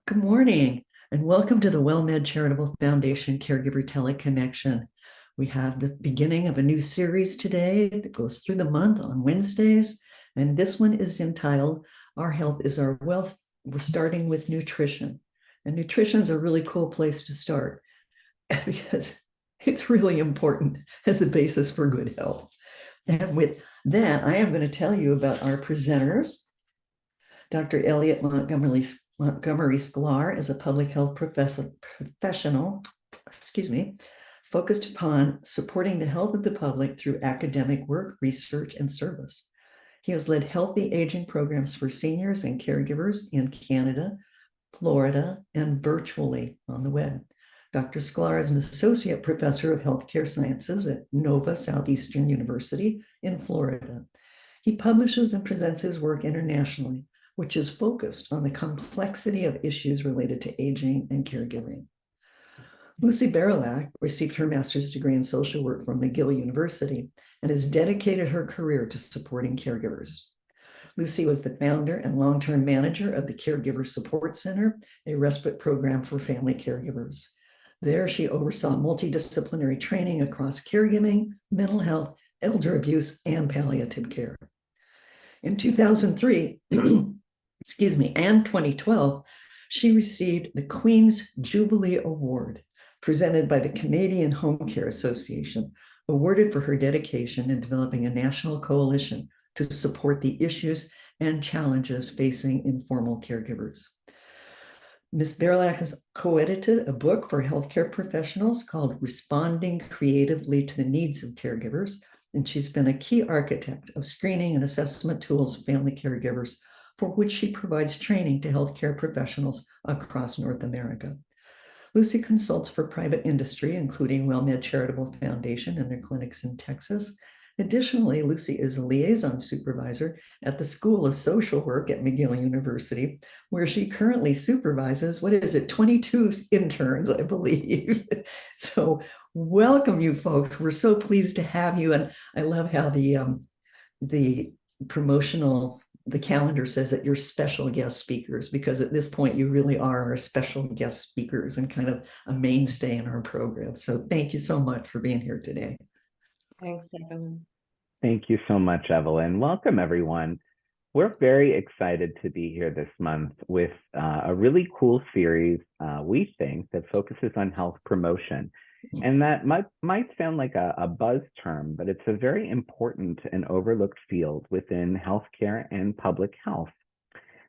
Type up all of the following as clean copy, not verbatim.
Good morning, and welcome to the WellMed Charitable Foundation Caregiver Teleconnection. We have the beginning of a new series today that goes through the month on Wednesdays, and this one is entitled Our Health is Our Wealth. We're starting with nutrition, and nutrition is a really cool place to start because it's really important as the basis for good health. And with that, I am going to tell you about our presenters. Dr. Elliot Montgomery Sklar is a public health professional, focused upon supporting the health of the public through academic work, research, and service. He has led healthy aging programs for seniors and caregivers in Canada, Florida, and virtually on the web. Dr. Sklar is an associate professor of healthcare sciences at Nova Southeastern University in Florida. He publishes and presents his work internationally, which is focused on the complexity of issues related to aging and caregiving. Lucy Barylak received her master's degree in social work from McGill University and has dedicated her career to supporting caregivers. Lucy was the founder and long-term manager of the Caregiver Support Center, a respite program for family caregivers. There, she oversaw multidisciplinary training across caregiving, mental health, elder abuse, and palliative care. In 2003, and 2012, she received the Queen's Jubilee Award, presented by the Canadian Home Care Association, awarded for her dedication in developing a national coalition to support the issues and challenges facing informal caregivers. Ms. Barylak has co-edited a book for healthcare professionals called Responding Creatively to the Needs of Caregivers, and she's been a key architect of screening and assessment tools for family caregivers, for which she provides training to healthcare professionals across North America. Lucy consults for private industry, including WellMed Charitable Foundation and their clinics in Texas. Additionally, Lucy is a liaison supervisor at the School of Social Work at McGill University, where she currently supervises, 22 interns, I believe. So welcome, you folks. We're so pleased to have you. And I love how the calendar says that you're special guest speakers, because at this point you really are our special guest speakers and kind of a mainstay in our program. So thank you so much for being here today. Thanks, Evelyn. Thank you so much, Evelyn. Welcome, everyone. We're very excited to be here this month with a really cool series, we think, that focuses on health promotion. And that might sound like a buzz term, but it's a very important and overlooked field within healthcare and public health.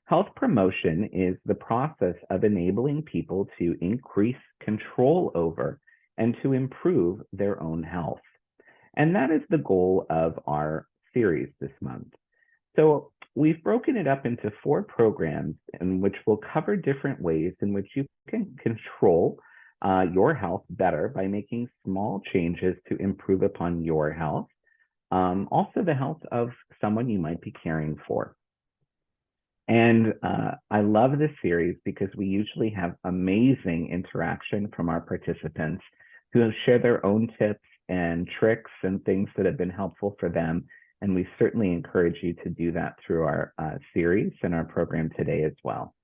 Health promotion is the process of enabling people to increase control over and to improve their own health. And that is the goal of our series this month. So we've broken it up into 4 programs in which we'll cover different ways in which you can control your health better by making small changes to improve upon your health, also the health of someone you might be caring for. And I love this series because we usually have amazing interaction from our participants who share their own tips and tricks and things that have been helpful for them. And we certainly encourage you to do that through our series and our program today as well.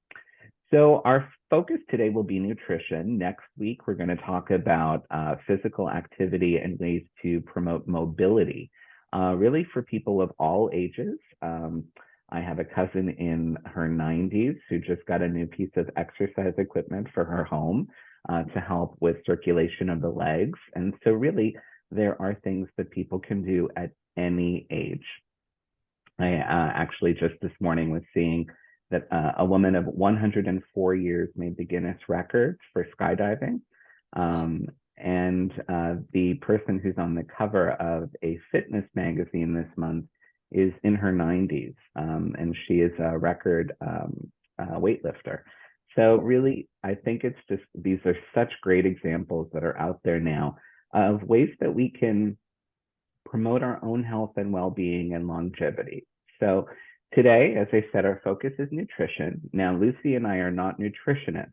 So our focus today will be nutrition. Next week, we're going to talk about physical activity and ways to promote mobility, really for people of all ages. I have a cousin in her 90s who just got a new piece of exercise equipment for her home to help with circulation of the legs. And so really, there are things that people can do at any age. I actually just this morning was seeing that a woman of 104 years made the Guinness records for skydiving. And the person who's on the cover of a fitness magazine this month is in her 90s, and she is a record weightlifter. So really, I think it's just, these are such great examples that are out there now of ways that we can promote our own health and well-being and longevity. So today, as I said, our focus is nutrition. Now, Lucy and I are not nutritionists,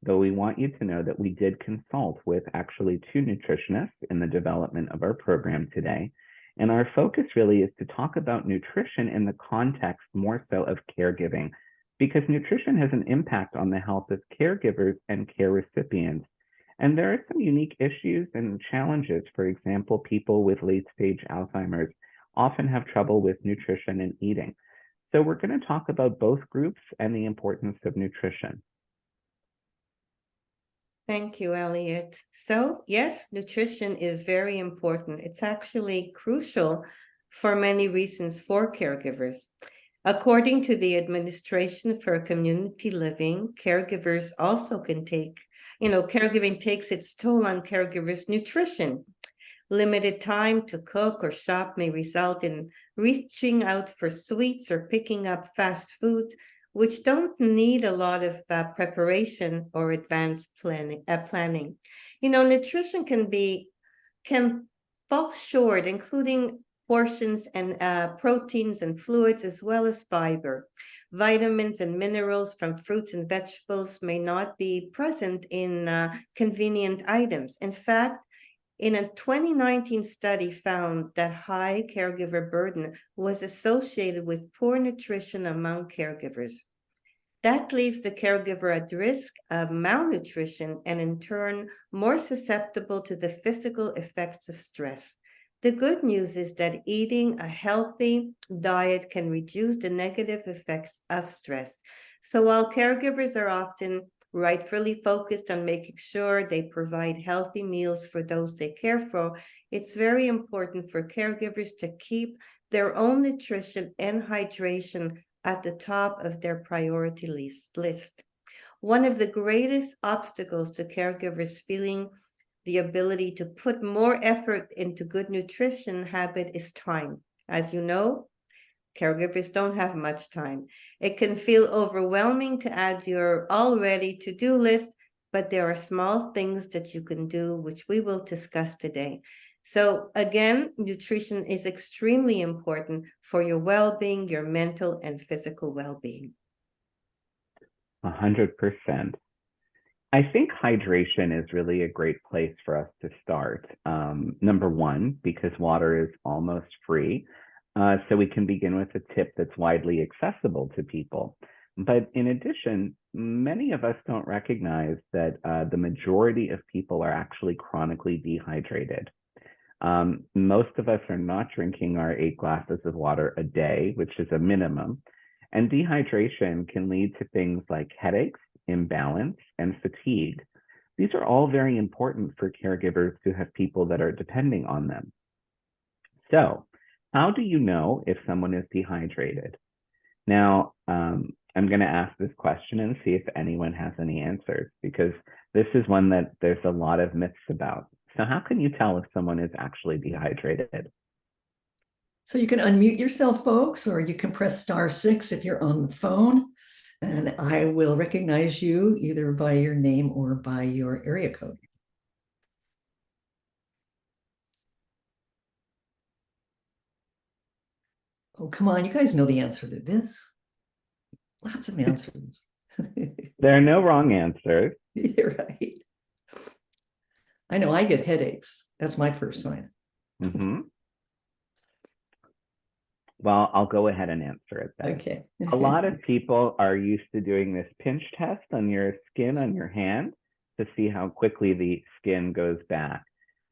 though we want you to know that we did consult with actually 2 nutritionists in the development of our program today. And our focus really is to talk about nutrition in the context more so of caregiving, because nutrition has an impact on the health of caregivers and care recipients. And there are some unique issues and challenges. For example, people with late-stage Alzheimer's often have trouble with nutrition and eating. So we're going to talk about both groups and the importance of nutrition. Thank you, Elliot. So, yes, nutrition is very important. It's actually crucial for many reasons for caregivers. According to the Administration for Community Living, caregivers also can caregiving takes its toll on caregivers' nutrition. Limited time to cook or shop may result in reaching out for sweets or picking up fast foods, which don't need a lot of preparation or advanced planning. Nutrition can fall short, including portions and proteins and fluids, as well as fiber. Vitamins and minerals from fruits and vegetables may not be present in convenient items. In fact, in a 2019 study found that high caregiver burden was associated with poor nutrition among caregivers. That leaves the caregiver at risk of malnutrition and in turn more susceptible to the physical effects of stress. The good news is that eating a healthy diet can reduce the negative effects of stress. So while caregivers are often rightfully focused on making sure they provide healthy meals for those they care for, it's very important for caregivers to keep their own nutrition and hydration at the top of their priority list. One of the greatest obstacles to caregivers feeling the ability to put more effort into good nutrition habit is time. As you know, caregivers don't have much time. It can feel overwhelming to add your already to-do list, but there are small things that you can do, which we will discuss today. So again, nutrition is extremely important for your well-being, your mental and physical well-being. 100%. I think hydration is really a great place for us to start. Number one, because water is almost free. So we can begin with a tip that's widely accessible to people. But in addition, many of us don't recognize that the majority of people are actually chronically dehydrated. Most of us are not drinking our 8 glasses of water a day, which is a minimum. And dehydration can lead to things like headaches, imbalance, and fatigue. These are all very important for caregivers who have people that are depending on them. So, how do you know if someone is dehydrated? Now, I'm going to ask this question and see if anyone has any answers, because this is one that there's a lot of myths about. So how can you tell if someone is actually dehydrated? So you can unmute yourself, folks, or you can press *6 if you're on the phone, and I will recognize you either by your name or by your area code. Oh, come on, you guys know the answer to this. Lots of answers. There are no wrong answers. You're right. I know I get headaches. That's my first sign. Mm-hmm. Well, I'll go ahead and answer it then. Okay. A lot of people are used to doing this pinch test on your skin on your hand to see how quickly the skin goes back.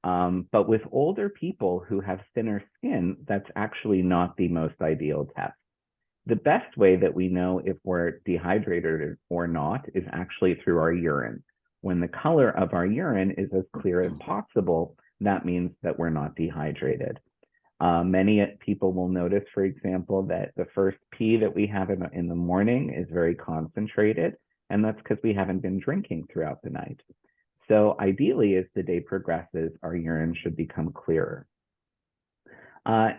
But with older people who have thinner skin, that's actually not the most ideal test. The best way that we know if we're dehydrated or not is actually through our urine. When the color of our urine is as clear as possible, that means that we're not dehydrated. Many people will notice, for example, that the first pee that we have in the morning is very concentrated, and that's because we haven't been drinking throughout the night. So ideally, as the day progresses, our urine should become clearer.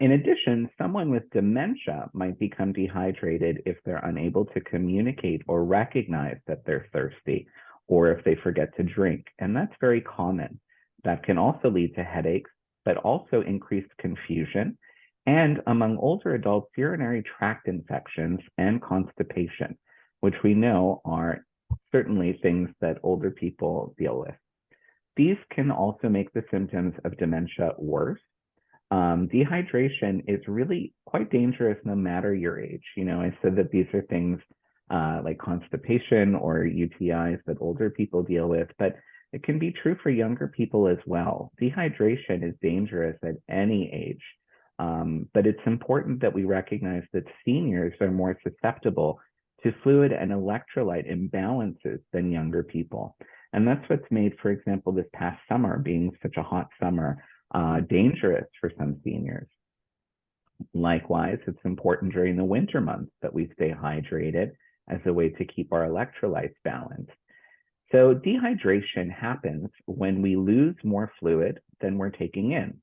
In addition, someone with dementia might become dehydrated if they're unable to communicate or recognize that they're thirsty, or if they forget to drink, and that's very common. That can also lead to headaches, but also increased confusion, and among older adults, urinary tract infections and constipation, which we know are certainly things that older people deal with. These can also make the symptoms of dementia worse. Dehydration is really quite dangerous no matter your age. I said that these are things like constipation or UTIs that older people deal with, but it can be true for younger people as well. Dehydration is dangerous at any age, but it's important that we recognize that seniors are more susceptible to fluid and electrolyte imbalances than younger people. And that's what's made, for example, this past summer, being such a hot summer, dangerous for some seniors. Likewise, it's important during the winter months that we stay hydrated as a way to keep our electrolytes balanced. So dehydration happens when we lose more fluid than we're taking in.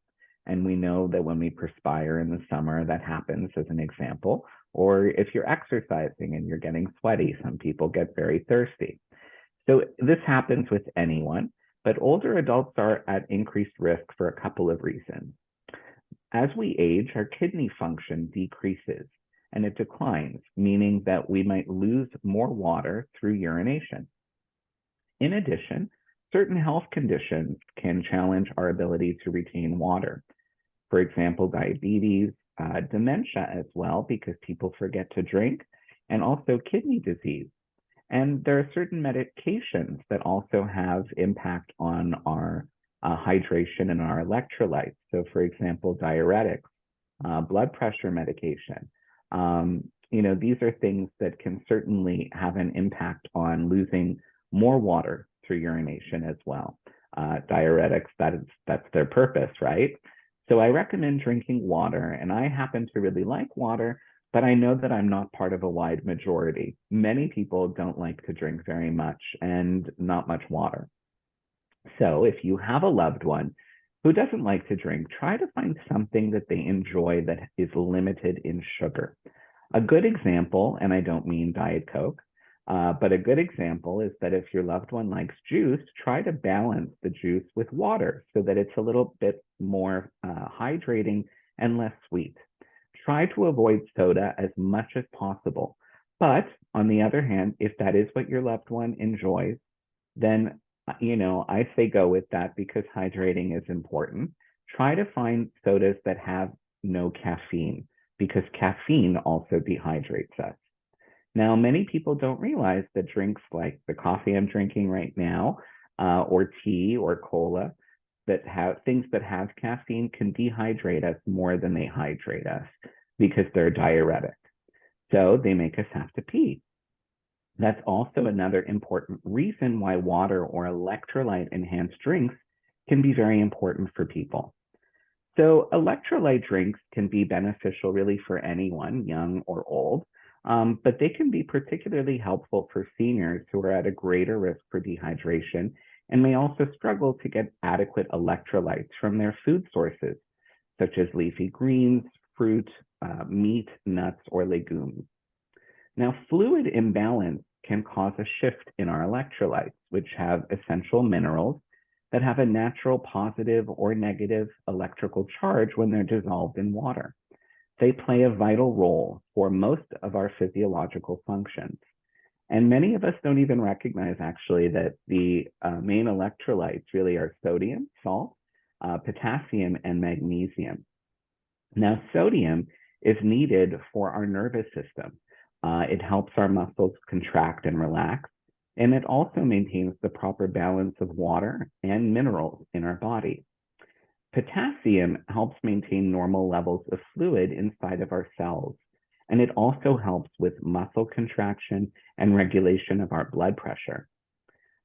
And we know that when we perspire in the summer, that happens as an example. Or if you're exercising and you're getting sweaty, some people get very thirsty. So this happens with anyone, but older adults are at increased risk for a couple of reasons. As we age, our kidney function decreases and it declines, meaning that we might lose more water through urination. In addition, certain health conditions can challenge our ability to retain water. For example, diabetes, dementia as well, because people forget to drink, and also kidney disease. And there are certain medications that also have impact on our hydration and our electrolytes. So for example, diuretics, blood pressure medication. These are things that can certainly have an impact on losing more water through urination as well. Diuretics, that's their purpose, right? So I recommend drinking water, and I happen to really like water, but I know that I'm not part of a wide majority. Many people don't like to drink very much and not much water. So if you have a loved one who doesn't like to drink, try to find something that they enjoy that is limited in sugar. A good example, and I don't mean Diet Coke, but a good example is that if your loved one likes juice, try to balance the juice with water so that it's a little bit more hydrating and less sweet. Try to avoid soda as much as possible. But on the other hand, if that is what your loved one enjoys, then I say go with that because hydrating is important. Try to find sodas that have no caffeine because caffeine also dehydrates us. Now, many people don't realize that drinks like the coffee I'm drinking right now, or tea or cola, that have things that have caffeine can dehydrate us more than they hydrate us because they're diuretic. So they make us have to pee. That's also another important reason why water or electrolyte enhanced drinks can be very important for people. So electrolyte drinks can be beneficial really for anyone, young or old, but they can be particularly helpful for seniors who are at a greater risk for dehydration and may also struggle to get adequate electrolytes from their food sources, such as leafy greens, fruit, meat, nuts, or legumes. Now, fluid imbalance can cause a shift in our electrolytes, which have essential minerals that have a natural positive or negative electrical charge when they're dissolved in water. They play a vital role for most of our physiological functions. And many of us don't even recognize actually that the main electrolytes really are sodium, salt, potassium, and magnesium. Now, sodium is needed for our nervous system. It helps our muscles contract and relax, and it also maintains the proper balance of water and minerals in our body. Potassium helps maintain normal levels of fluid inside of our cells, and it also helps with muscle contraction and regulation of our blood pressure.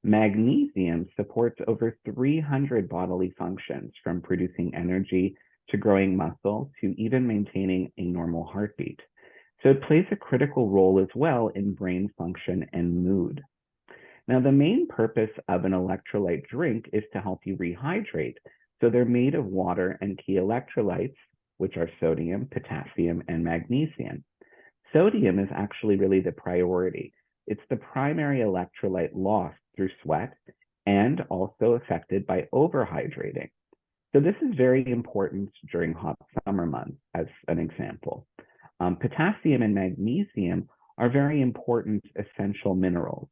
Magnesium supports over 300 bodily functions, from producing energy to growing muscle to even maintaining a normal heartbeat. So it plays a critical role as well in brain function and mood. Now, the main purpose of an electrolyte drink is to help you rehydrate. So they're made of water and key electrolytes, which are sodium, potassium, and magnesium. Sodium is actually really the priority. It's the primary electrolyte lost through sweat and also affected by overhydrating. So this is very important during hot summer months, as an example. Potassium and magnesium are very important essential minerals.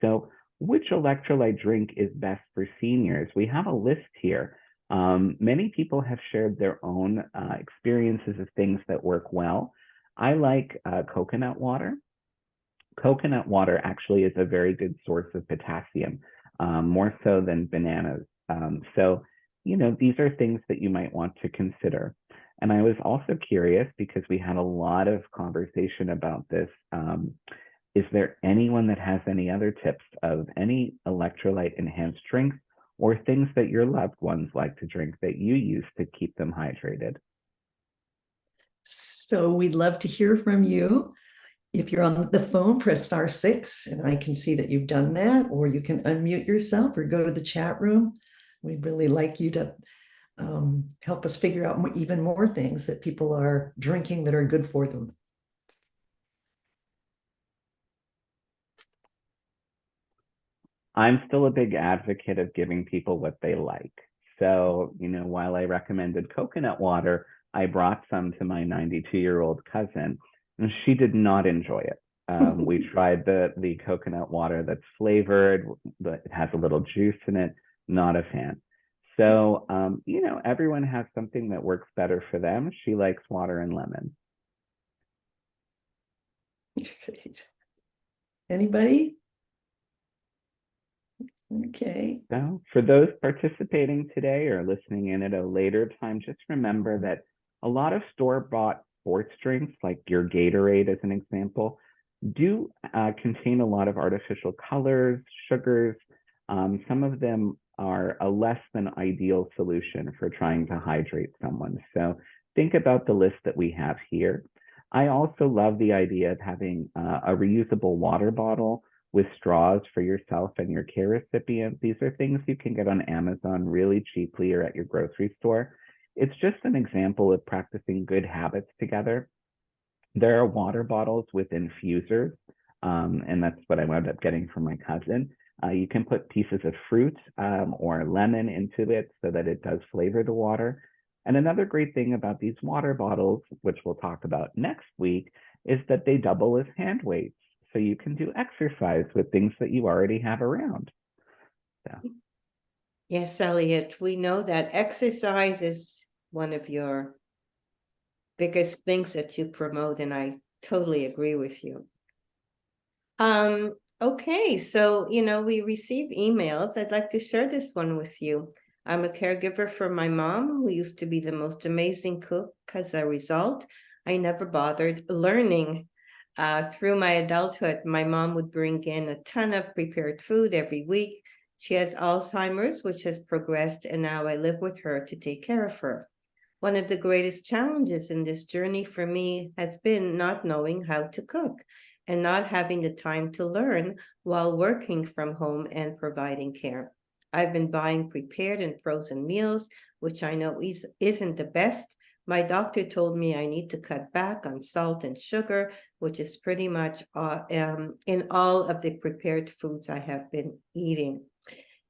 So which electrolyte drink is best for seniors? We have a list here. Many people have shared their own experiences of things that work well. I like coconut water. coconut water actually is a very good source of potassium, more so than bananas. So, these are things that you might want to consider. And I was also curious, because we had a lot of conversation about this. Is there anyone that has any other tips of any electrolyte enhanced drinks or things that your loved ones like to drink that you use to keep them hydrated? So we'd love to hear from you. If you're on the phone, press *6, and I can see that you've done that, or you can unmute yourself or go to the chat room. We'd really like you to help us figure out even more things that people are drinking that are good for them. I'm still a big advocate of giving people what they like. So, while I recommended coconut water, I brought some to my 92-year-old cousin, and she did not enjoy it. We tried the coconut water that's flavored, but it has a little juice in it. Not a fan. So, everyone has something that works better for them. She likes water and lemon. Anybody? Okay. So for those participating today or listening in at a later time, just remember that a lot of store-bought sports drinks, like your Gatorade as an example, do contain a lot of artificial colors, sugars. Some of them are a less than ideal solution for trying to hydrate someone. So think about the list that we have here. I also love the idea of having a reusable water bottle with straws for yourself and your care recipient. These are things you can get on Amazon really cheaply or at your grocery store. It's just an example of practicing good habits together. There are water bottles with infusers, and that's what I wound up getting from my cousin. You can put pieces of fruit or lemon into it so that it does flavor the water. And another great thing about these water bottles, which we'll talk about next week, is that they double as hand weights. So you can do exercise with things that you already have around. So. Yes, Elliot, we know that exercise is one of your biggest things that you promote, and I totally agree with you. Okay, so, we receive emails. I'd like to share this one with you. I'm a caregiver for my mom, who used to be the most amazing cook. As a result, I never bothered learning. Through my adulthood, my mom would bring in a ton of prepared food every week. She has Alzheimer's, which has progressed, and now I live with her to take care of her. One of the greatest challenges in this journey for me has been not knowing how to cook and not having the time to learn while working from home and providing care. I've been buying prepared and frozen meals, which I know isn't the best. My doctor told me I need to cut back on salt and sugar, which is pretty much in all of the prepared foods I have been eating.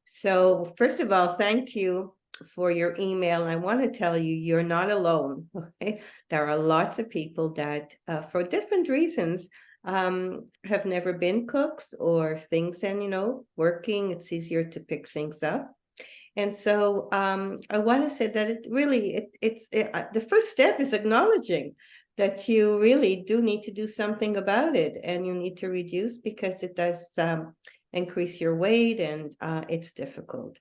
So first of all, thank you for your email. I want to tell you, you're not alone. Okay? There are lots of people that, for different reasons, have never been cooks or things, and working, it's easier to pick things up. And so I want to say that it's the first step is acknowledging that you really do need to do something about it, and you need to reduce, because it does increase your weight, and it's difficult.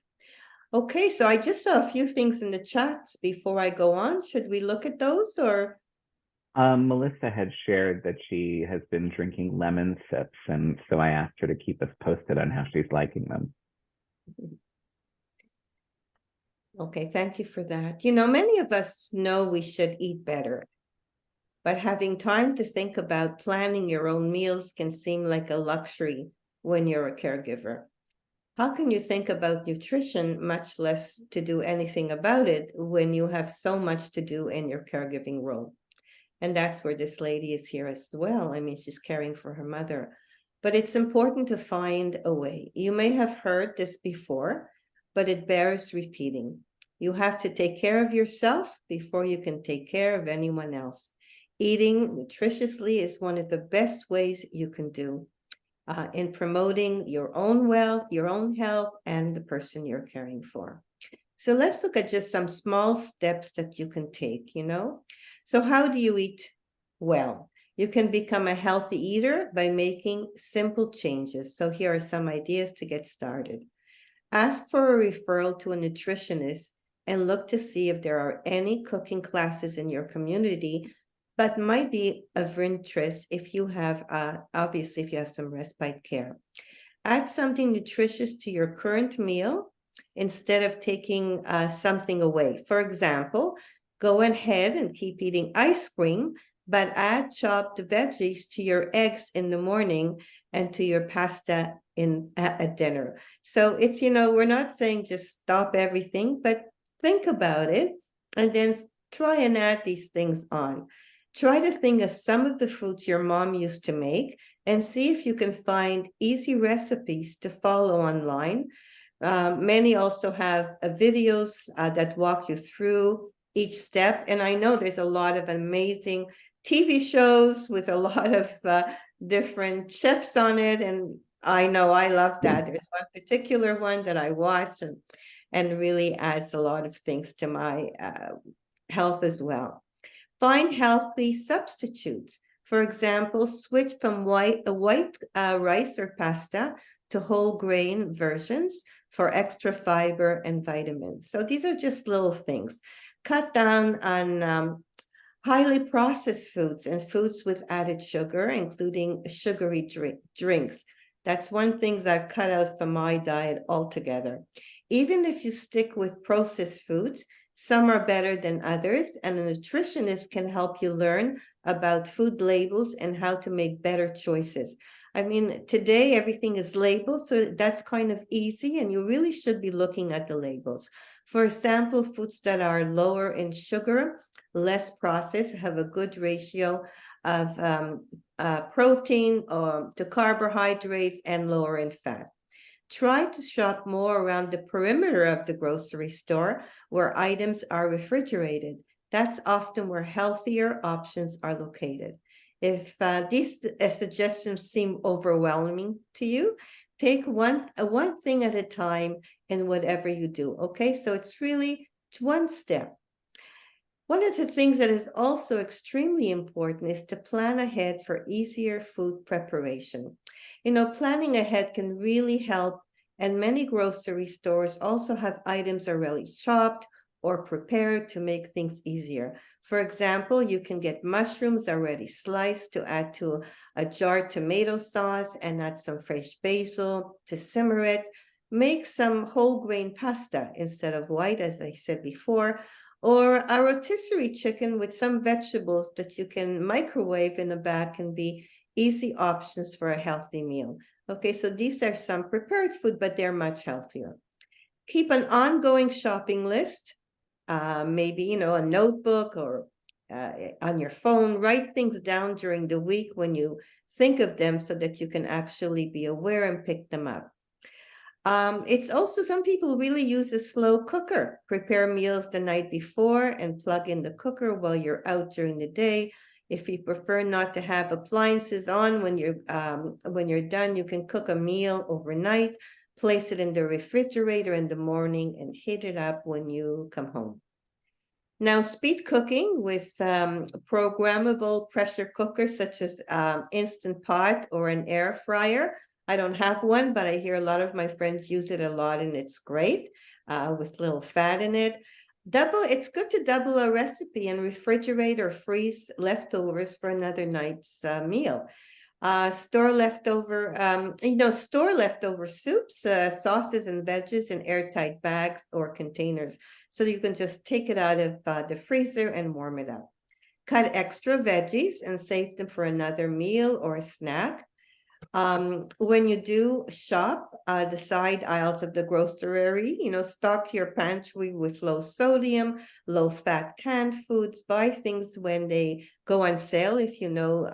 Okay, so I just saw a few things in the chats before I go on. Should we look at those, or? Melissa had shared that she has been drinking lemon sips, and so I asked her to keep us posted on how she's liking them. Okay, thank you for that. Many of us know we should eat better, but having time to think about planning your own meals can seem like a luxury when you're a caregiver. How can you think about nutrition, much less to do anything about it, when you have so much to do in your caregiving role? And that's where this lady is here as well. I mean, she's caring for her mother. But it's important to find a way. You may have heard this before, but it bears repeating. You have to take care of yourself before you can take care of anyone else. Eating nutritiously is one of the best ways you can do in promoting your own wealth, your own health, and the person you're caring for. So let's look at just some small steps that you can take, So how do you eat well? You can become a healthy eater by making simple changes. So here are some ideas to get started. Ask for a referral to a nutritionist and look to see if there are any cooking classes in your community, but might be of interest if you have, obviously, if you have some respite care. Add something nutritious to your current meal instead of taking something away. For example, go ahead and keep eating ice cream, but add chopped veggies to your eggs in the morning and to your pasta at dinner. So it's, we're not saying just stop everything, but think about it and then try and add these things on. Try to think of some of the foods your mom used to make and see if you can find easy recipes to follow online. Many also have videos that walk you through each step. And I know there's a lot of amazing TV shows with a lot of different chefs on it. And I know I love that. There's one particular one that I watch and really adds a lot of things to my health as well. Find healthy substitutes. For example, switch from white rice or pasta to whole grain versions for extra fiber and vitamins. So these are just little things. Cut down on highly processed foods and foods with added sugar, including sugary drinks. That's one thing I've cut out from my diet altogether. Even if you stick with processed foods, some are better than others, and a nutritionist can help you learn about food labels and how to make better choices. I mean, today everything is labeled, so that's kind of easy, and you really should be looking at the labels. For example, foods that are lower in sugar, less processed, have a good ratio of protein to carbohydrates and lower in fat. Try to shop more around the perimeter of the grocery store where items are refrigerated. That's often where healthier options are located. If these suggestions seem overwhelming to you, take one thing at a time in whatever you do, okay? So it's really one step. One of the things that is also extremely important is to plan ahead for easier food preparation. Planning ahead can really help, and many grocery stores also have items already chopped or prepared to make things easier. For example, you can get mushrooms already sliced to add to a jarred tomato sauce and add some fresh basil to simmer it. Make some whole grain pasta instead of white, as I said before, or a rotisserie chicken with some vegetables that you can microwave in the back can be easy options for a healthy meal. Okay, so these are some prepared food, but they're much healthier. Keep an ongoing shopping list, maybe, a notebook or on your phone. Write things down during the week when you think of them so that you can actually be aware and pick them up. It's also, some people really use a slow cooker. Prepare meals the night before and plug in the cooker while you're out during the day. If you prefer not to have appliances on when you're done, you can cook a meal overnight, place it in the refrigerator in the morning, and heat it up when you come home. Now, speed cooking with programmable pressure cookers such as Instant Pot or an air fryer. I don't have one, but I hear a lot of my friends use it a lot, and it's great with little fat in it. It's good to double a recipe and refrigerate or freeze leftovers for another night's meal. Store leftover soups, sauces, and veggies in airtight bags or containers, so you can just take it out of the freezer and warm it up. Cut extra veggies and save them for another meal or a snack. When you do shop the side aisles of the grocery, stock your pantry with low sodium, low fat canned foods. Buy things when they go on sale, if you know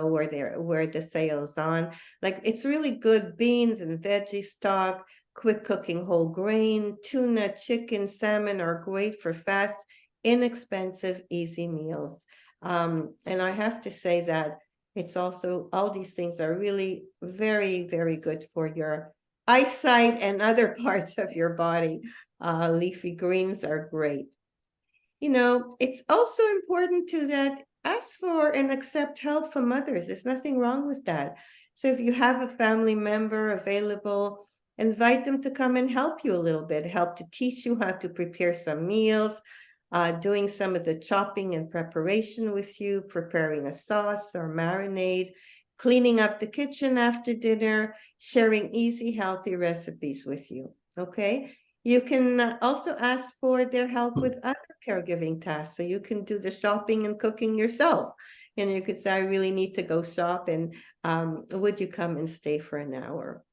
where the sale's on. Like, it's really good beans and veggie stock, quick cooking whole grain, tuna, chicken, salmon are great for fast, inexpensive, easy meals. And I have to say that it's also, all these things are really very, very good for your eyesight and other parts of your body. Leafy greens are great. It's also important too that ask for and accept help from others. There's nothing wrong with that. So if you have a family member available, invite them to come and help you a little bit, help to teach you how to prepare some meals, doing some of the chopping and preparation with you, preparing a sauce or marinade, cleaning up the kitchen after dinner, sharing easy, healthy recipes with you. Okay. You can also ask for their help with other caregiving tasks. So you can do the shopping and cooking yourself. And you could say, I really need to go shop, and would you come and stay for an hour?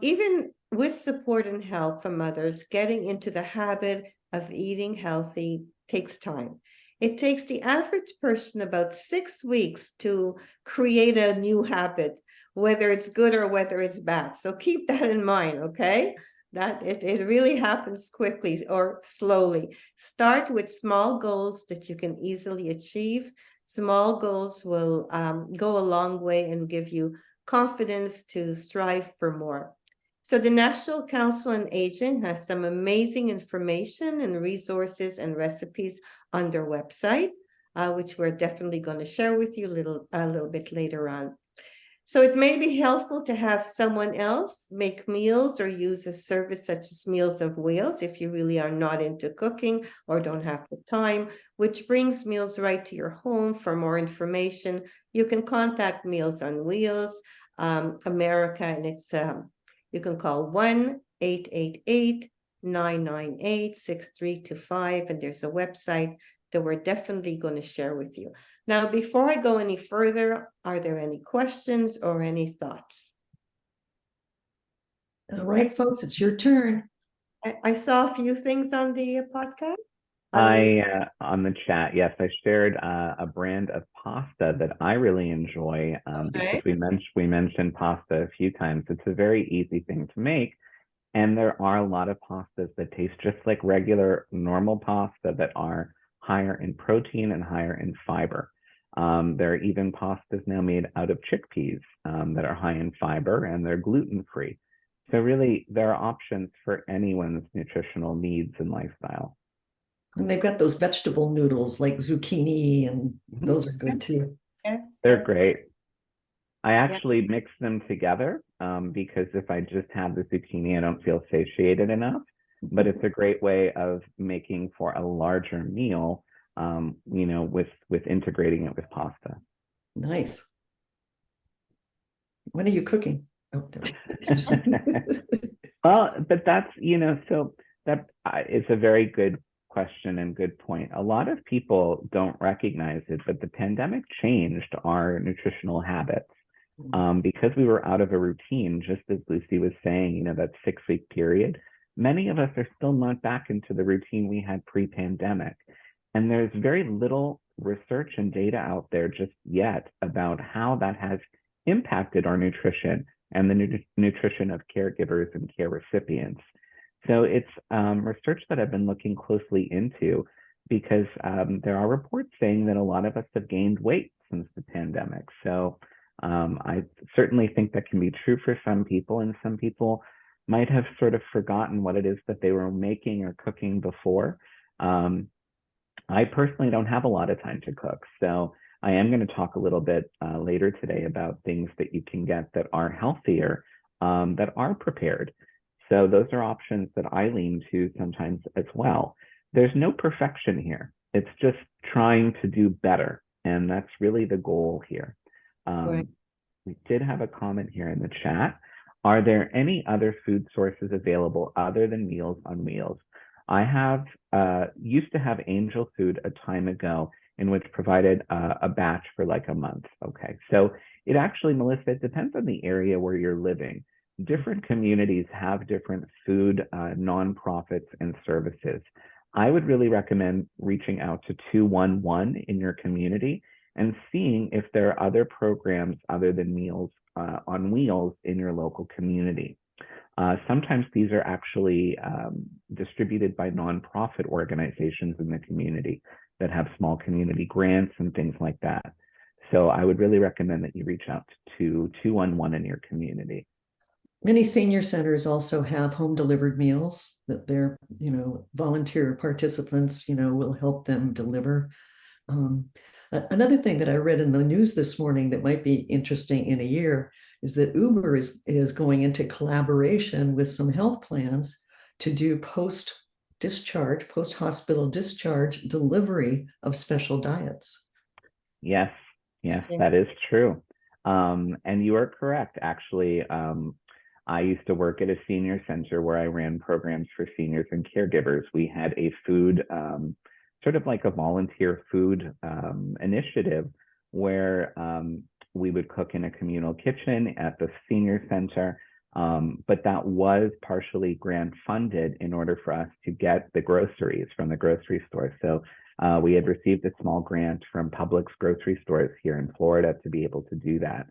Even with support and help from others, getting into the habit of eating healthy takes time. It takes the average person about 6 weeks to create a new habit, whether it's good or whether it's bad. So keep that in mind, okay? That it really happens quickly or slowly. Start with small goals that you can easily achieve. Small goals will go a long way and give you confidence to strive for more. So the National Council on Aging has some amazing information and resources and recipes on their website, which we're definitely going to share with you a little bit later on. So it may be helpful to have someone else make meals or use a service such as Meals on Wheels if you really are not into cooking or don't have the time, which brings meals right to your home. For more information, you can contact Meals on Wheels America, and it's you can call 1-888-998-6325, and there's a website that we're definitely going to share with you. Now, before I go any further, are there any questions or any thoughts? All right, folks, it's your turn. I saw a few things on the podcast. On the chat, yes, I shared a brand of pasta that I really enjoy because we mentioned pasta a few times. It's a very easy thing to make, and there are a lot of pastas that taste just like regular normal pasta that are higher in protein and higher in fiber. There are even pastas now made out of chickpeas that are high in fiber, and they're gluten-free. So really, there are options for anyone's nutritional needs and lifestyle. And they've got those vegetable noodles like zucchini, and those are good too. Yes, They're great. I actually mix them together because if I just have the zucchini, I don't feel satiated enough. But it's a great way of making for a larger meal, with integrating it with pasta. Nice. When are you cooking? Oh, well, but that's, so that it's a very good question and good point. A lot of people don't recognize it, but the pandemic changed our nutritional habits because we were out of a routine, just as Lucy was saying, that 6-week period. Many of us are still not back into the routine we had pre-pandemic. And there's very little research and data out there just yet about how that has impacted our nutrition and the nutrition of caregivers and care recipients. So it's research that I've been looking closely into because there are reports saying that a lot of us have gained weight since the pandemic. So I certainly think that can be true for some people, and some people might have sort of forgotten what it is that they were making or cooking before. I personally don't have a lot of time to cook, so I am going to talk a little bit later today about things that you can get that are healthier, that are prepared. So those are options that I lean to sometimes as well. There's no perfection here. It's just trying to do better. And that's really the goal here. We did have a comment here in the chat. Are there any other food sources available other than Meals on Wheels? I have used to have Angel Food a time ago, in which provided a batch for like a month. Okay, so it actually, Melissa, it depends on the area where you're living. Different communities have different food nonprofits and services. I would really recommend reaching out to 211 in your community and seeing if there are other programs other than Meals on Wheels in your local community. Sometimes these are actually distributed by nonprofit organizations in the community that have small community grants and things like that. So I would really recommend that you reach out to 211 in your community. Many senior centers also have home delivered meals that their, volunteer participants, will help them deliver. Another thing that I read in the news this morning that might be interesting in a year is that Uber is going into collaboration with some health plans to do post-hospital discharge delivery of special diets. Yes, yes, that is true. And you are correct. Actually, I used to work at a senior center where I ran programs for seniors and caregivers. We had a food, sort of like a volunteer food initiative where we would cook in a communal kitchen at the senior center. But that was partially grant funded in order for us to get the groceries from the grocery store. So we had received a small grant from Publix grocery stores here in Florida to be able to do that.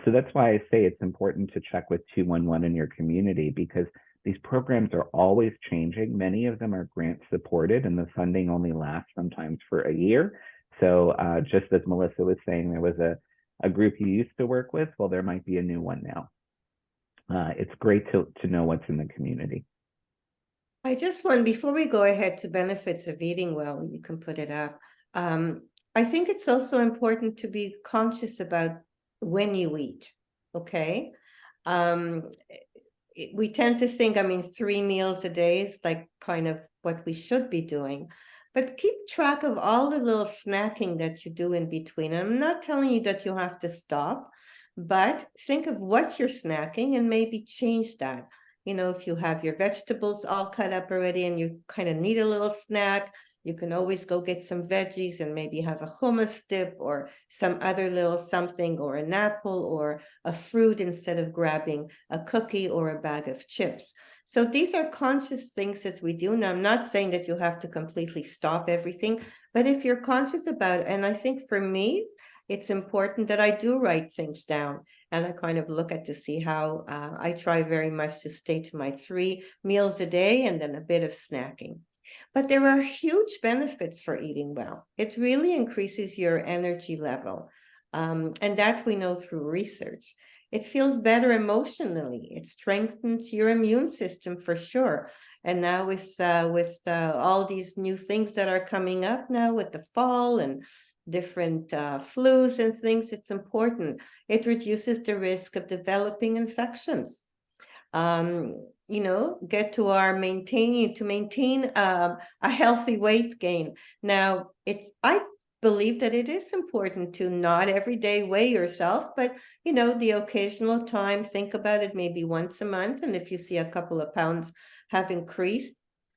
So that's why I say it's important to check with 211 in your community, because these programs are always changing. Many of them are grant supported and the funding only lasts sometimes for a year. So just as Melissa was saying, there was a group you used to work with. Well, there might be a new one now. It's great to know what's in the community. I just want, before we go ahead to benefits of eating well, you can put it up. I think it's also important to be conscious about when you eat, okay? We tend to think, 3 meals a day is like kind of what we should be doing, but keep track of all the little snacking that you do in between. And I'm not telling you that you have to stop, but think of what you're snacking and maybe change that. If you have your vegetables all cut up already and you kind of need a little snack, you can always go get some veggies and maybe have a hummus dip or some other little something, or an apple or a fruit instead of grabbing a cookie or a bag of chips. So these are conscious things that we do. Now, I'm not saying that you have to completely stop everything, but if you're conscious about it, and I think for me, it's important that I do write things down and I kind of look at to see how I try very much to stay to my 3 meals a day and then a bit of snacking. But there are huge benefits for eating well. It really increases your energy level. And that we know through research. It feels better emotionally. It strengthens your immune system for sure. And now with all these new things that are coming up now with the fall and different flus and things, it's important. It reduces the risk of developing infections. Get to our maintain a healthy weight gain. Now, I believe that it is important to not every day weigh yourself, but the occasional time, think about it maybe once a month, and if you see a couple of pounds have increased,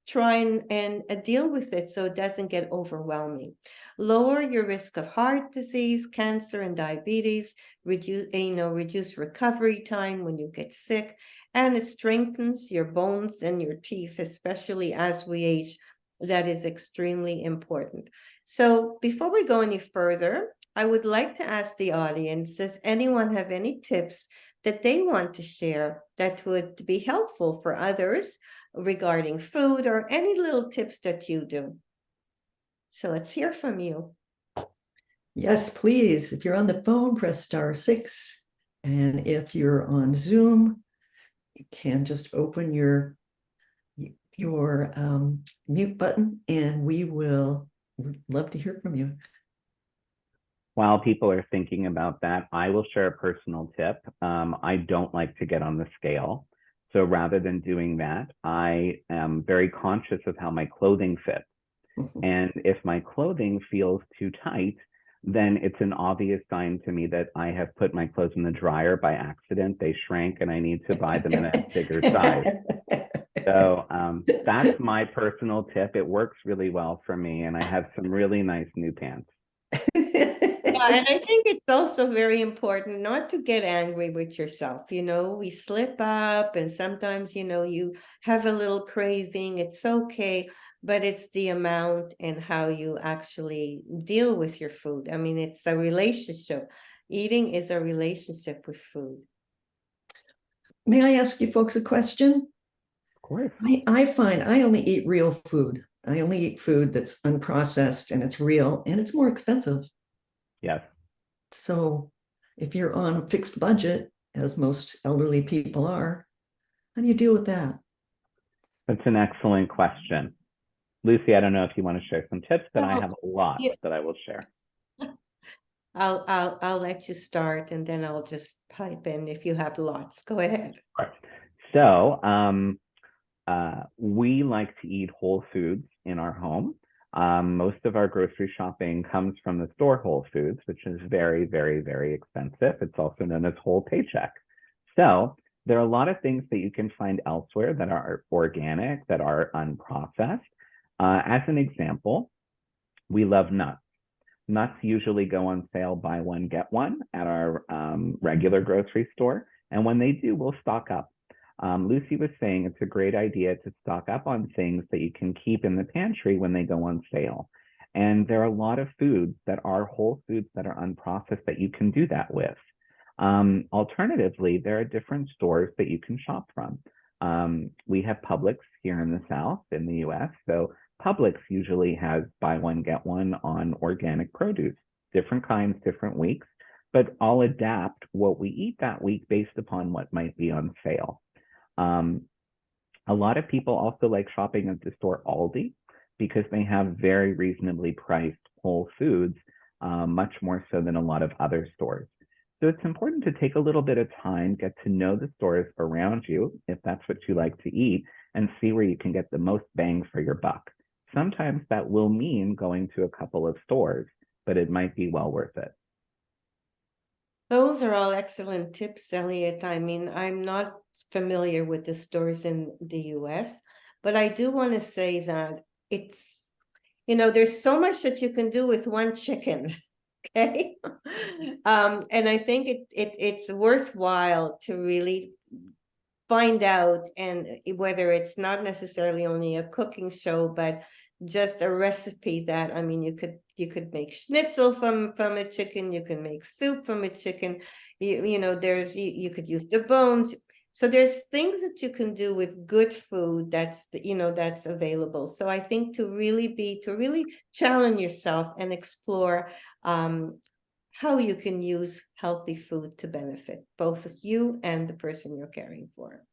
try and deal with it so it doesn't get overwhelming. Lower your risk of heart disease, cancer, and diabetes. Reduce recovery time when you get sick, and it strengthens your bones and your teeth, especially as we age. That is extremely important. So before we go any further, I would like to ask the audience, does anyone have any tips that they want to share that would be helpful for others regarding food, or any little tips that you do? So let's hear from you. Yes, please. If you're on the phone, press *6. And if you're on Zoom, you can just open your mute button and we'd love to hear from you. While people are thinking about that, I will share a personal tip. I don't like to get on the scale. So rather than doing that, I am very conscious of how my clothing fits. And if my clothing feels too tight, then it's an obvious sign to me that I have put my clothes in the dryer by accident. They shrank and I need to buy them in a bigger size. So that's my personal tip. It works really well for me. And I have some really nice new pants. Yeah, and I think it's also very important not to get angry with yourself. We slip up and sometimes, you have a little craving. It's okay, but it's the amount and how you actually deal with your food. It's a relationship. Eating is a relationship with food. May I ask you folks a question? Of course. I find I only eat real food. I only eat food that's unprocessed and it's real and it's more expensive. Yes. So if you're on a fixed budget, as most elderly people are, how do you deal with that? That's an excellent question. Lucy, I don't know if you want to share some tips, but I Oh, have a lot yeah. that I will share. I'll let you start and then I'll just pipe in if you have lots. Go ahead. Right. So we like to eat whole foods in our home. Most of our grocery shopping comes from the store Whole Foods, which is very, very, very expensive. It's also known as whole paycheck. So there are a lot of things that you can find elsewhere that are organic, that are unprocessed. As an example, we love nuts. Nuts usually go on sale, buy one, get one at our regular grocery store. And when they do, we'll stock up. Lucy was saying it's a great idea to stock up on things that you can keep in the pantry when they go on sale. And there are a lot of foods that are whole foods that are unprocessed that you can do that with. Alternatively, there are different stores that you can shop from. We have Publix here in the South in the US. So Publix usually has buy one, get one on organic produce, different kinds, different weeks, but I'll adapt what we eat that week based upon what might be on sale. A lot of people also like shopping at the store Aldi because they have very reasonably priced whole foods, much more so than a lot of other stores. So it's important to take a little bit of time, get to know the stores around you, if that's what you like to eat, and see where you can get the most bang for your buck. Sometimes that will mean going to a couple of stores, but it might be well worth it. Those are all excellent tips, Elliot. I mean, I'm not familiar with the stores in the US, but I do want to say that it's, there's so much that you can do with one chicken. Okay. And I think it's worthwhile to really find out, and whether it's not necessarily only a cooking show, but just a recipe that, I mean, you could make schnitzel from a chicken, you can make soup from a chicken, you could use the bones. So there's things that you can do with good food that's available. So I think to really challenge yourself and explore how you can use healthy food to benefit both you and the person you're caring for.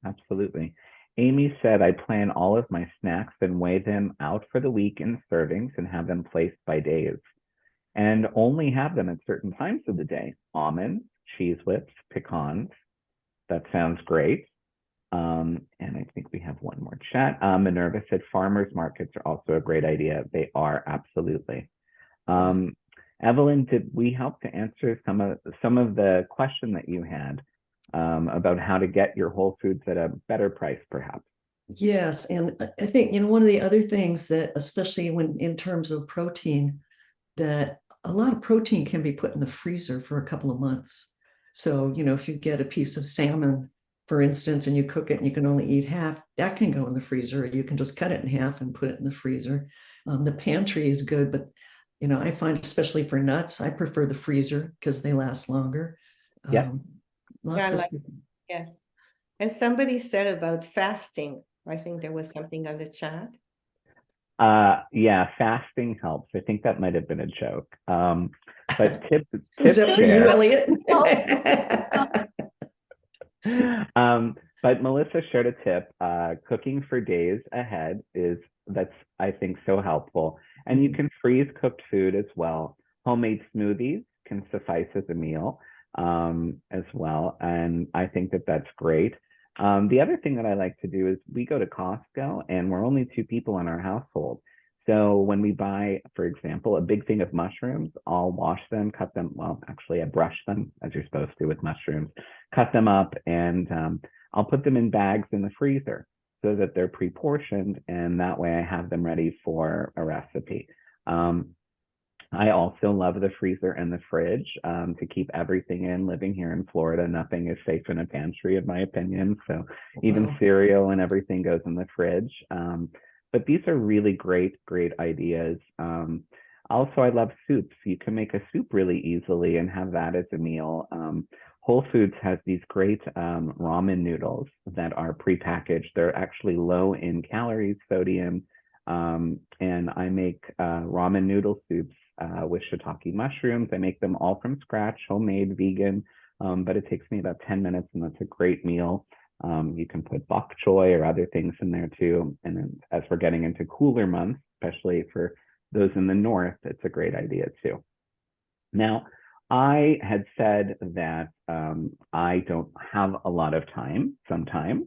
Absolutely. Amy said, I plan all of my snacks and weigh them out for the week in servings and have them placed by days and only have them at certain times of the day. Almonds, cheese whips, pecans. That sounds great. And I think we have one more chat. Minerva said, farmers markets are also a great idea. They are, absolutely. Evelyn, did we help to answer some of the question that you had about how to get your whole foods at a better price, perhaps? Yes, and I think one of the other things that, especially when in terms of protein, that a lot of protein can be put in the freezer for a couple of months. So if you get a piece of salmon, for instance, and you cook it and you can only eat half, that can go in the freezer. You can just cut it in half and put it in the freezer. The pantry is good, but I find, especially for nuts, I prefer the freezer because they last longer. Yeah. Lots Yeah, of like, yes. And somebody said about fasting. I think there was something on the chat. Yeah, fasting helps. I think that might have been a joke. But tip is that for share. you, Elliot? But Melissa shared a tip. Cooking for days ahead that's I think so helpful. And you can freeze cooked food as well. Homemade smoothies can suffice as a meal as well. And I think that that's great. The other thing that I like to do is we go to Costco and we're only 2 people in our household. So when we buy, for example, a big thing of mushrooms, I'll wash them, cut them. Well, actually, I brush them as you're supposed to with mushrooms, cut them up, and I'll put them in bags in the freezer so that they're pre-portioned, and that way I have them ready for a recipe. I also love the freezer and the fridge to keep everything in. Living here in Florida, nothing is safe in a pantry, in my opinion. So even cereal and everything goes in the fridge. But these are really great ideas. Also, I love soups. You can make a soup really easily and have that as a meal. Whole Foods has these great ramen noodles that are prepackaged. They're actually low in calories, sodium, and I make ramen noodle soups with shiitake mushrooms. I make them all from scratch, homemade, vegan, but it takes me about 10 minutes, and that's a great meal. You can put bok choy or other things in there too. And then as we're getting into cooler months, especially for those in the north, it's a great idea too. Now, I had said that I don't have a lot of time sometimes.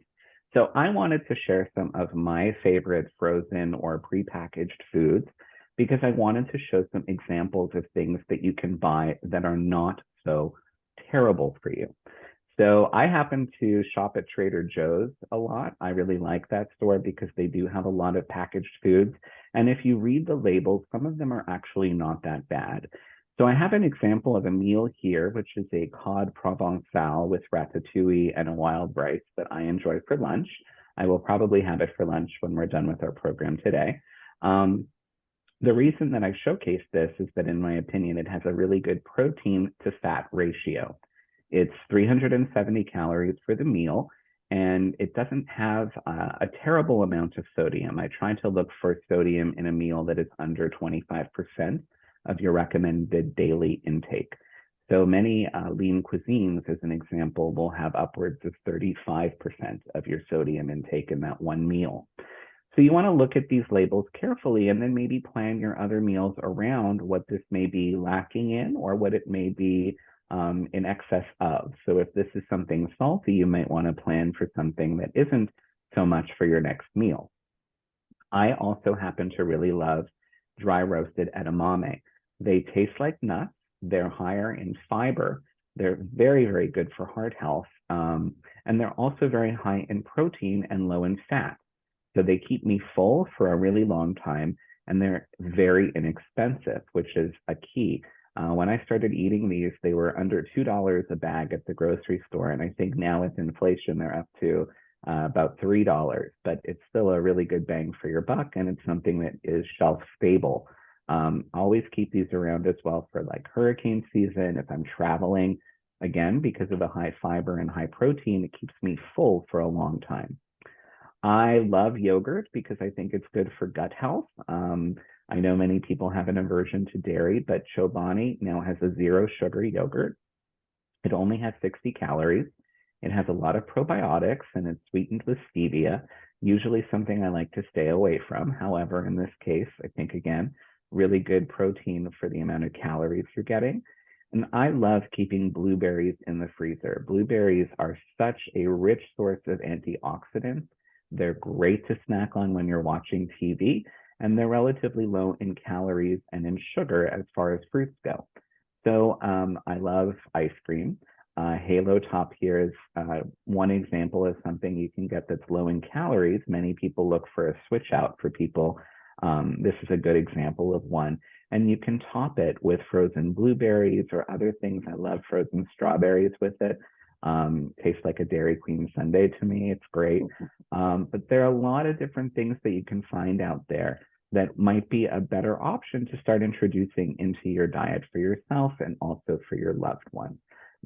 So I wanted to share some of my favorite frozen or prepackaged foods because I wanted to show some examples of things that you can buy that are not so terrible for you. So I happen to shop at Trader Joe's a lot. I really like that store because they do have a lot of packaged foods. And if you read the labels, some of them are actually not that bad. So I have an example of a meal here, which is a cod provençal with ratatouille and a wild rice that I enjoy for lunch. I will probably have it for lunch when we're done with our program today. The reason that I showcase this is that, in my opinion, it has a really good protein to fat ratio. It's 370 calories for the meal, and it doesn't have a terrible amount of sodium. I try to look for sodium in a meal that is under 25% of your recommended daily intake. So many lean cuisines, as an example, will have upwards of 35% of your sodium intake in that one meal. So you want to look at these labels carefully and then maybe plan your other meals around what this may be lacking in or what it may be in excess of. So if this is something salty, you might want to plan for something that isn't so much for your next meal. I also happen to really love dry roasted edamame. They taste like nuts. They're higher in fiber. They're very, very good for heart health. And they're also very high in protein and low in fat. So they keep me full for a really long time, and they're very inexpensive, which is a key. When I started eating these, they were under $2 a bag at the grocery store. And I think now with inflation, they're up to about $3, but it's still a really good bang for your buck. And it's something that is shelf stable. Always keep these around as well for like hurricane season. If I'm traveling, again, because of the high fiber and high protein, it keeps me full for a long time. I love yogurt because I think it's good for gut health. I know many people have an aversion to dairy, but Chobani now has a zero sugar yogurt. It only has 60 calories. It has a lot of probiotics and it's sweetened with stevia, usually something I like to stay away from. However, in this case, I think, again, really good protein for the amount of calories you're getting. And I love keeping blueberries in the freezer. Blueberries are such a rich source of antioxidants. They're great to snack on when you're watching TV, and they're relatively low in calories and in sugar as far as fruits go. So I love ice cream. Halo Top here is one example of something you can get that's low in calories. Many people look for a switch out for people. This is a good example of one. And you can top it with frozen blueberries or other things. I love frozen strawberries with it. Tastes like a Dairy Queen sundae to me. It's great. But there are a lot of different things that you can find out there that might be a better option to start introducing into your diet for yourself and also for your loved ones.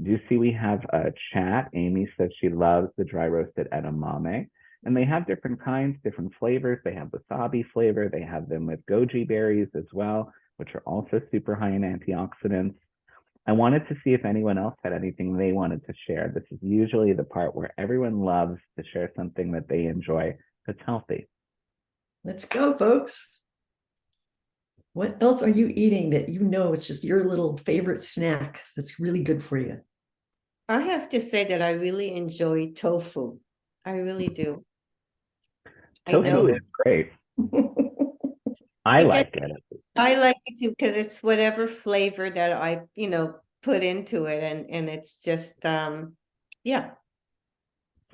Do you see we have a chat? Amy says she loves the dry roasted edamame. And they have different kinds, different flavors. They have wasabi flavor. They have them with goji berries as well, which are also super high in antioxidants. I wanted to see if anyone else had anything they wanted to share. This is usually the part where everyone loves to share something that they enjoy that's healthy. Let's go, folks. What else are you eating that you know is just your little favorite snack that's really good for you? I have to say that I really enjoy tofu. I really do. I Tofu know. is great. I like it. I like it too because it's whatever flavor that I, put into it, and it's just yeah.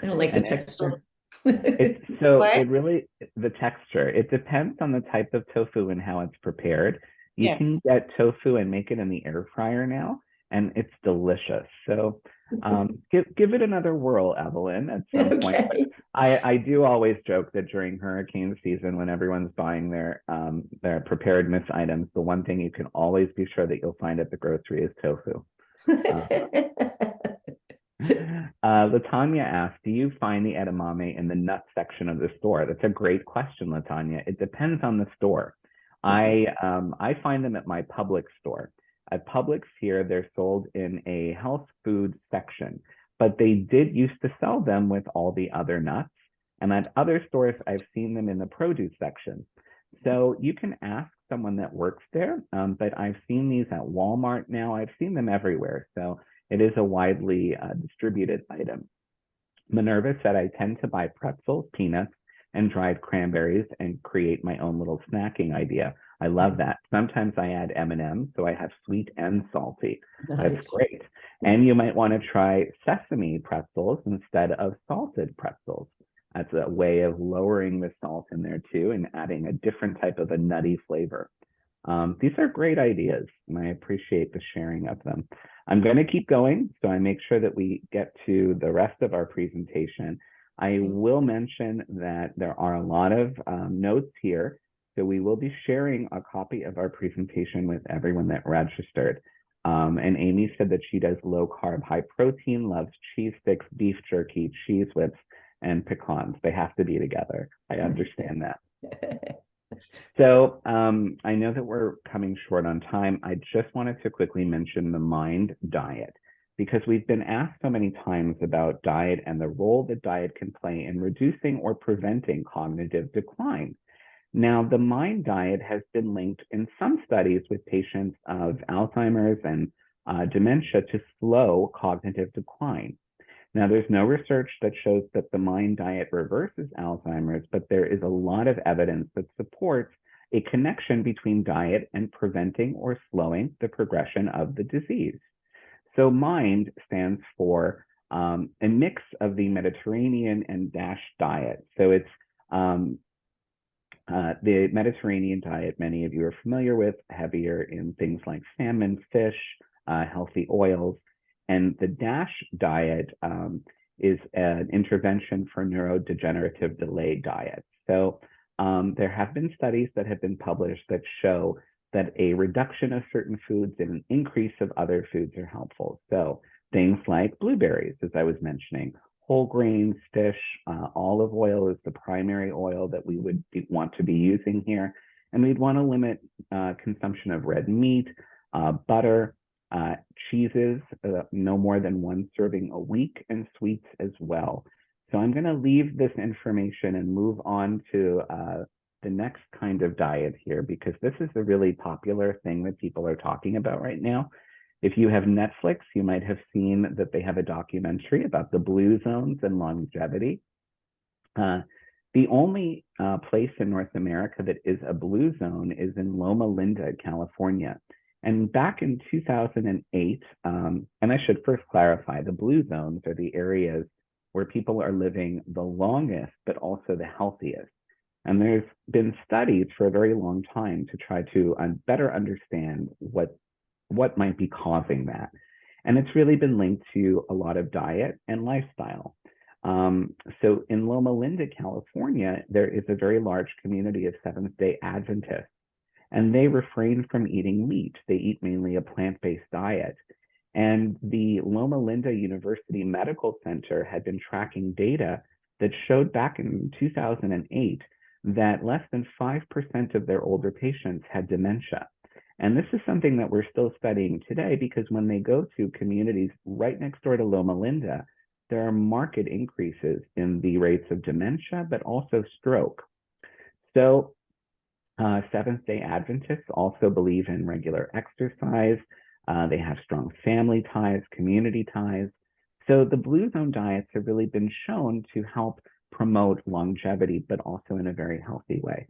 I don't like the texture. It's so What? it really, the texture, it depends on the type of tofu and how it's prepared. You Yes. can get tofu and make it in the air fryer now, and it's delicious. So give it another whirl, Evelyn, at some point. Okay. I do always joke that during hurricane season, when everyone's buying their preparedness items, the one thing you can always be sure that you'll find at the grocery is tofu. Latanya asked, do you find the edamame in the nut section of the store? That's a great question, Latanya. It depends on the store. I find them at my Publix store. At Publix here, they're sold in a health food section. but they did used to sell them with all the other nuts. And at other stores, I've seen them in the produce section. So you can ask someone that works there, but I've seen these at Walmart now. I've seen them everywhere. So it is a widely distributed item. Minerva said, I tend to buy pretzels, peanuts, and dried cranberries and create my own little snacking idea. I love that. Sometimes I add M&Ms, so I have sweet and salty. That's Nice. great. And you might want to try sesame pretzels instead of salted pretzels. That's a way of lowering the salt in there too and adding a different type of a nutty flavor. These are great ideas, and I appreciate the sharing of them. I'm going to keep going, so I make sure that we get to the rest of our presentation. I will mention that there are a lot of notes here, so we will be sharing a copy of our presentation with everyone that registered. And Amy said that she does low carb, high protein, loves cheese sticks, beef jerky, cheese whips, and pecans. They have to be together. I understand that. So I know that we're coming short on time. I just wanted to quickly mention the MIND diet, because we've been asked so many times about diet and the role that diet can play in reducing or preventing cognitive decline. Now, the MIND diet has been linked in some studies with patients of Alzheimer's and dementia to slow cognitive decline. Now, there's no research that shows that the MIND diet reverses Alzheimer's, but there is a lot of evidence that supports a connection between diet and preventing or slowing the progression of the disease. So MIND stands for a mix of the Mediterranean and DASH diet. So it's the Mediterranean diet, many of you are familiar with, heavier in things like salmon, fish, healthy oils. And the DASH diet is an intervention for neurodegenerative delay diet. So there have been studies that have been published that show that a reduction of certain foods and an increase of other foods are helpful. So things like blueberries, as I was mentioning, whole grains, fish, olive oil is the primary oil that we would want to be using here. And we'd want to limit consumption of red meat, butter, cheeses, no more than one serving a week, and sweets as well. So I'm going to leave this information and move on to the next kind of diet here, because this is a really popular thing that people are talking about right now. If you have Netflix, you might have seen that they have a documentary about the blue zones and longevity. The only place in North America that is a blue zone is in Loma Linda, California. And back in 2008, and I should first clarify, the blue zones are the areas where people are living the longest, but also the healthiest. And there's been studies for a very long time to try to better understand what might be causing that. And it's really been linked to a lot of diet and lifestyle. So in Loma Linda, California, there is a very large community of Seventh-day Adventists, and they refrain from eating meat. They eat mainly a plant-based diet. And the Loma Linda University Medical Center had been tracking data that showed back in 2008 that less than 5% of their older patients had dementia. And this is something that we're still studying today, because when they go to communities right next door to Loma Linda, there are marked increases in the rates of dementia, but also stroke. So Seventh-day Adventists also believe in regular exercise. They have strong family ties, community ties. So the blue zone diets have really been shown to help promote longevity, but also in a very healthy way.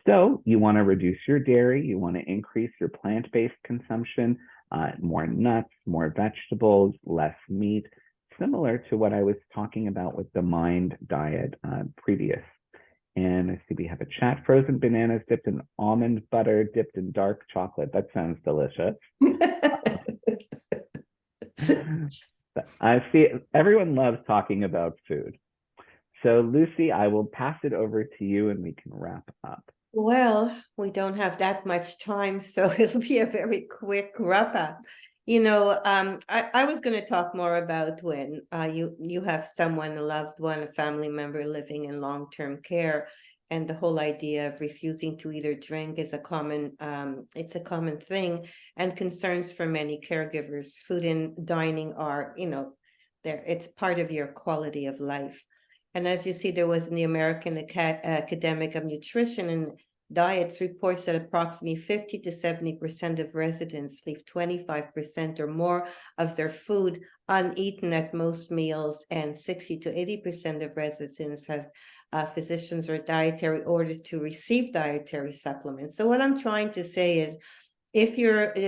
So you want to reduce your dairy, you want to increase your plant-based consumption, more nuts, more vegetables, less meat, similar to what I was talking about with the MIND diet previous. And I see we have a chat. Frozen bananas dipped in almond butter, dipped in dark chocolate. That sounds delicious. I see everyone loves talking about food. So Lucy, I will pass it over to you and we can wrap up. Well, we don't have that much time, so it'll be a very quick wrap up. I was going to talk more about when you have someone, a loved one, a family member living in long-term care, and the whole idea of refusing to eat or drink is a common thing, and concerns for many caregivers. Food and dining are, It's part of your quality of life. And as you see, there was in the American Academic of Nutrition and Diets reports that approximately 50 to 70% of residents leave 25% or more of their food uneaten at most meals, and 60 to 80% of residents have physicians or dietary orders to receive dietary supplements. So what I'm trying to say is, if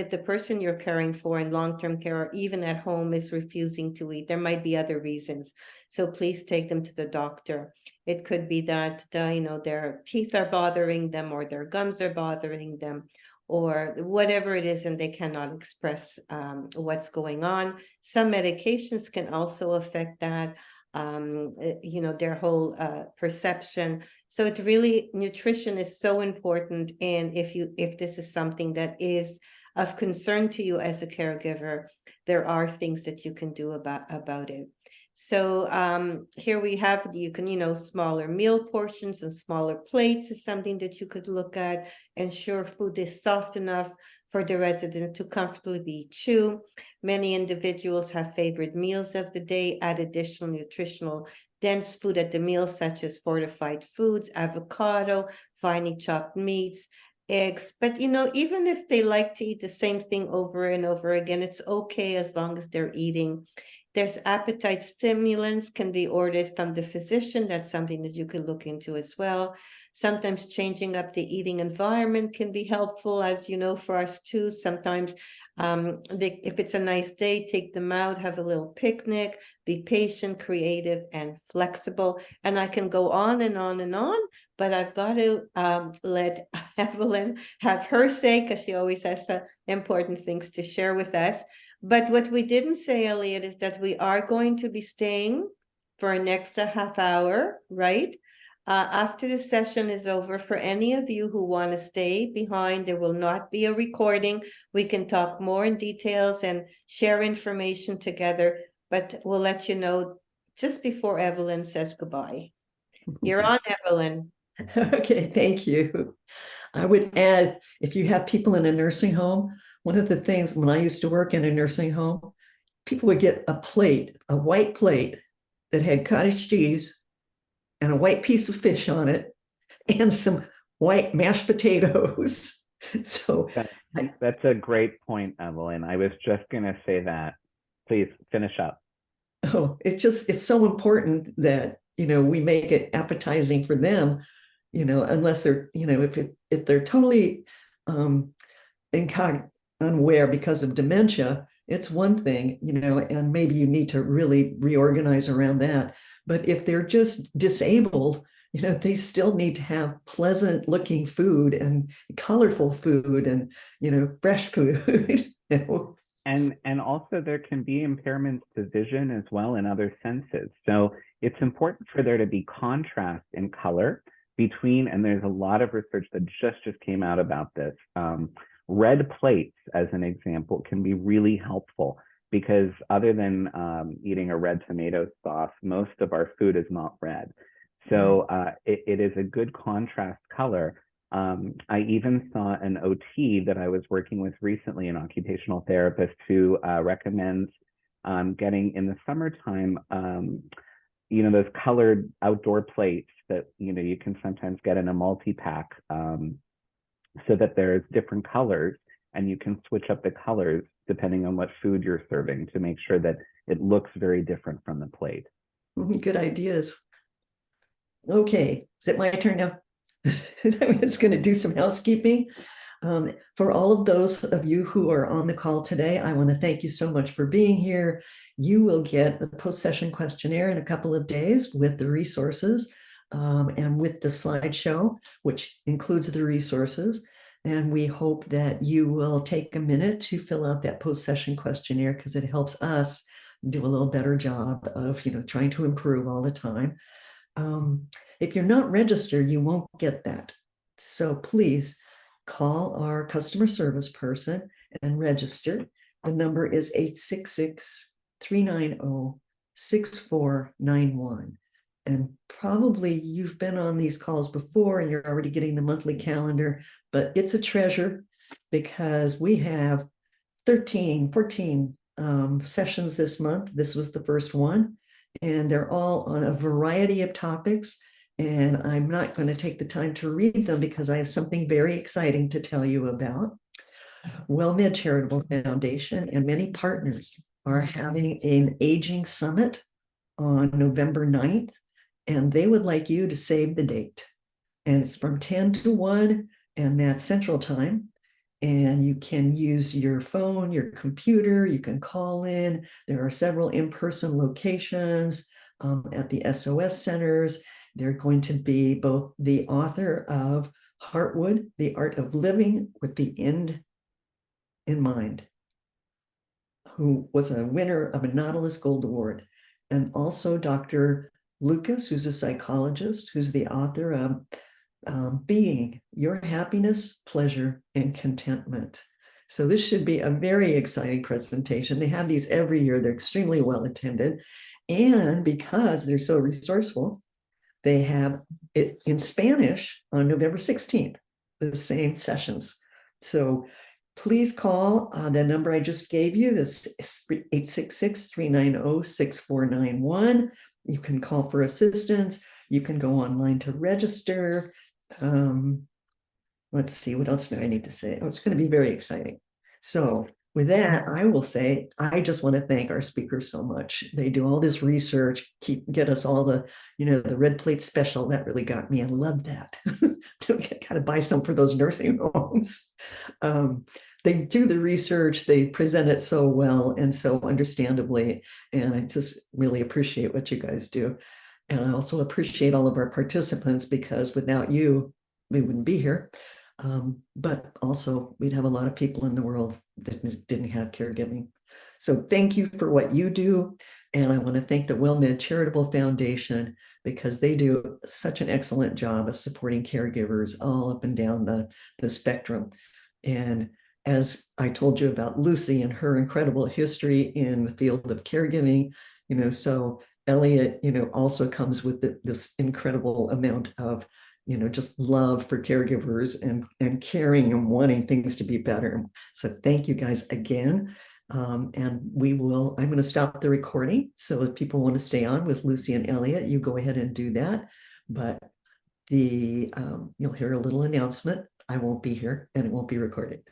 the person you're caring for in long-term care or even at home is refusing to eat, there might be other reasons. So please take them to the doctor. It could be that their teeth are bothering them, or their gums are bothering them, or whatever it is, and they cannot express what's going on. Some medications can also affect that, their whole perception. So it really, nutrition is so important. And if this is something that is of concern to you as a caregiver, there are things that you can do about it. So here we have, you can, smaller meal portions and smaller plates is something that you could look at. Ensure food is soft enough for the resident to comfortably chew. Many individuals have favorite meals of the day. Add additional nutritional dense food at the meal, such as fortified foods, avocado, finely chopped meats, eggs. But even if they like to eat the same thing over and over again, it's okay as long as they're eating. There's appetite stimulants can be ordered from the physician. That's something that you can look into as well. Sometimes changing up the eating environment can be helpful, as you know, for us too. Sometimes if it's a nice day, take them out, have a little picnic, be patient, creative, and flexible. And I can go on and on and on, but I've got to let Evelyn have her say, because she always has some important things to share with us. But what we didn't say, Elliot, is that we are going to be staying for an extra half hour, right? After the session is over, for any of you who want to stay behind, there will not be a recording. We can talk more in details and share information together, but we'll let you know just before Evelyn says goodbye. You're on, Evelyn. Okay, thank you. I would add, if you have people in a nursing home, one of the things when I used to work in a nursing home, people would get a white plate that had cottage cheese and a white piece of fish on it and some white mashed potatoes. So that's a great point, Evelyn. I was just going to say that. Please finish up. Oh, it's so important that, we make it appetizing for them, unless they're, if they're totally unaware because of dementia, it's one thing, and maybe you need to really reorganize around that. But if they're just disabled, they still need to have pleasant looking food and colorful food and, fresh food. And also there can be impairments to vision as well and other senses. So it's important for there to be contrast in color between, and there's a lot of research that just came out about this. Red plates, as an example, can be really helpful because other than eating a red tomato sauce, most of our food is not red. So it is a good contrast color. I even saw an OT that I was working with recently, an occupational therapist, who recommends getting in the summertime, those colored outdoor plates that, you can sometimes get in a multi-pack, so that there's different colors and you can switch up the colors depending on what food you're serving to make sure that it looks very different from the plate. Good ideas. Okay, is it my turn now? I'm just going to do some housekeeping. For all of those of you who are on the call today, I want to thank you so much for being here. You will get the post-session questionnaire in a couple of days with the resources and with the slideshow, which includes the resources. And we hope that you will take a minute to fill out that post-session questionnaire because it helps us do a little better job of, trying to improve all the time. If you're not registered, you won't get that. So please call our customer service person and register. The number is 866-390-6491. And probably you've been on these calls before and you're already getting the monthly calendar, but it's a treasure because we have 13, 14 sessions this month. This was the first one, and they're all on a variety of topics. And I'm not going to take the time to read them because I have something very exciting to tell you about. WellMed Charitable Foundation and many partners are having an aging summit on November 9th, and they would like you to save the date. And it's from 10 to 1, and that's Central Time. And you can use your phone, your computer, you can call in. There are several in-person locations at the SOS centers. They're going to be both the author of Heartwood, The Art of Living with the End in Mind, who was a winner of a Nautilus Gold Award, and also Dr. Lucas, who's a psychologist, who's the author of Being, Your Happiness, Pleasure, and Contentment. So this should be a very exciting presentation. They have these every year. They're extremely well attended. And because they're so resourceful, they have it in Spanish on November 16th, the same sessions. So please call the number I just gave you. This is 866-390-6491. You can call for assistance. You can go online to register. Let's see, what else do I need to say? Oh, it's going to be very exciting. So with that, I will say, I just want to thank our speakers so much. They do all this research, get us all the, the red plate special. That really got me. I love that. Got to buy some for those nursing homes. They do the research, they present it so well and so understandably. And I just really appreciate what you guys do. And I also appreciate all of our participants, because without you, we wouldn't be here. But also we'd have a lot of people in the world that didn't have caregiving. So thank you for what you do. And I want to thank the WellMed Charitable Foundation, because they do such an excellent job of supporting caregivers all up and down the spectrum. And as I told you about Lucy and her incredible history in the field of caregiving, so Elliot, also comes with this incredible amount of, just love for caregivers and caring and wanting things to be better. So thank you guys again. And I'm going to stop the recording. So if people want to stay on with Lucy and Elliot, you go ahead and do that. But you'll hear a little announcement. I won't be here and it won't be recorded.